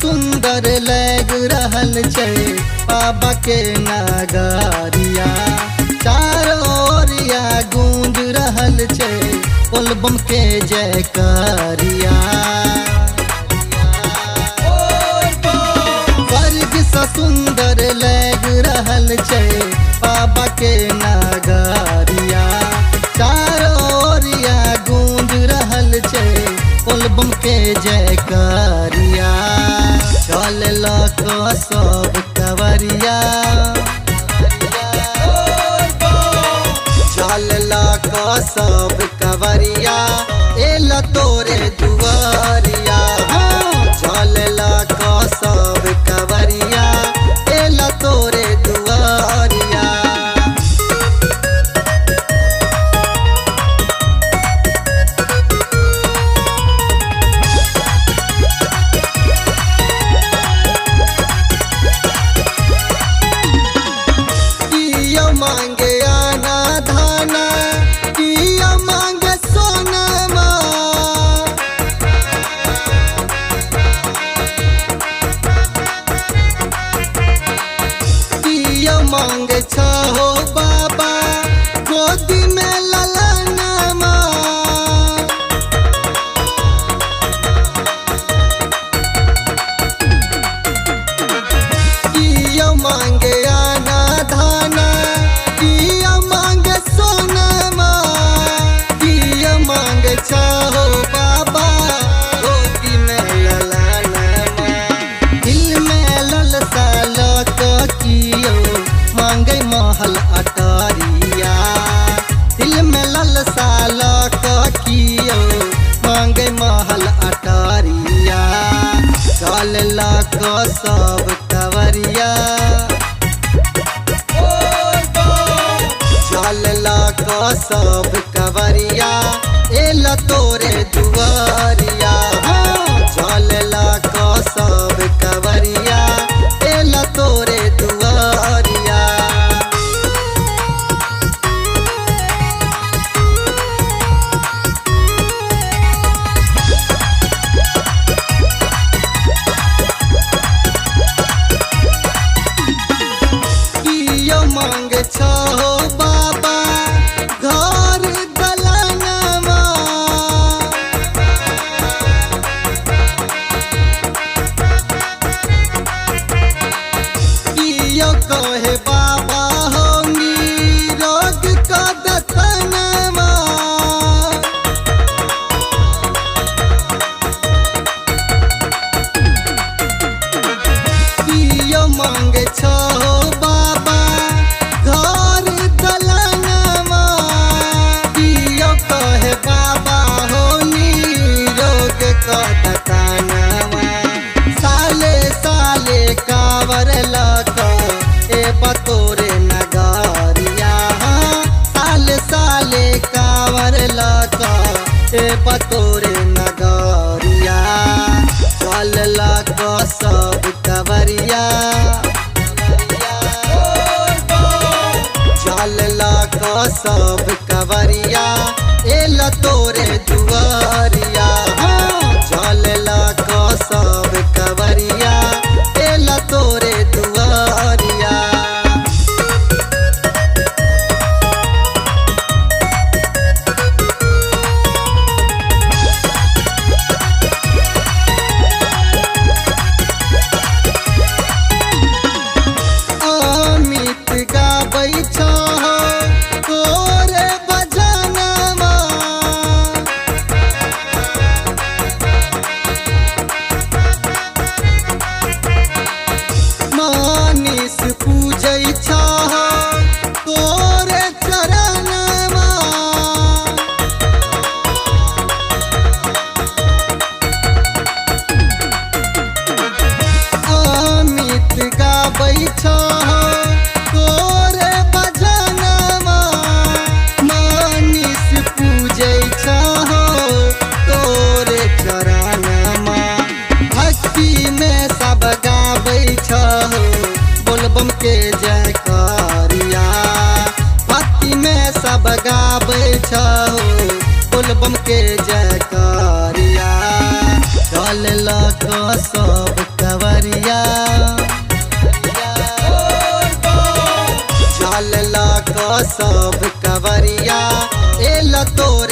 सुंदर लग रहल छै बाबा के नगरिया। चारों ओरिया गूंज रहल छै बोलबम के जयकारिया। स्वर्ग सा सुंदर लग रहल छै बाबा के नगरिया। चारों ओरिया गूंज रहल छै बोलबम के जयकारिया। चल लक सब कवरिया, चल लक सब कवरिया एल तोरे दुआरिया। चल लक सब कवरिया एल तोरे दुआरिया। मांगे आना धाना किया मांगे सोनमा। किया मांगे छहो बाबा गोदी में ललनमा। किया मांगे आना धाना किया मांगे सोनमा। किया मांगे छहो बाबा गोदी में ललनमा। दिल में ललसा लक कियो मांगे महल अटारिया। दिल में ललसा लक कियो मांगे महल अटारिया। चल लक सब कवरिया, चल लक सब कवरिया एल तोरे दुआरिया। चल लक सब कवरिया एल तोरे दुआरिया। कियो मांगे छहो बाबा घर दलनमा। कियो कहे बाबा होंगी रोग का दतनमा। कियो मांगे छहो बाबा घर दलनमा। कियो कहे बाबा होनी रोग का दतनमा। साले साले कावर लक ए बतोरे नगरिया। साले साले कावर लक ए बतोरे नगरिया। चल लक सब कवरिया, चल लक सब कवरिया एल तोरे दुआरिया। चल लक सब कवरिया एल तोरे दुआरिया। अमित गाबै छहो तोरे भजनमा। मानिस पूजै छहो तोरे चरणमा। अमित गाबै छहो तोरे भजनमा। मानिस पूजै छहो तोरे चरणमा। भक्ति में सब गाबै छहो बोलबम के जयकारिया। भक्ति में सब गाबै छहो बोलबम के जयकारिया। चल लक सब नगरिया चल ला सब कवरिया एल तोर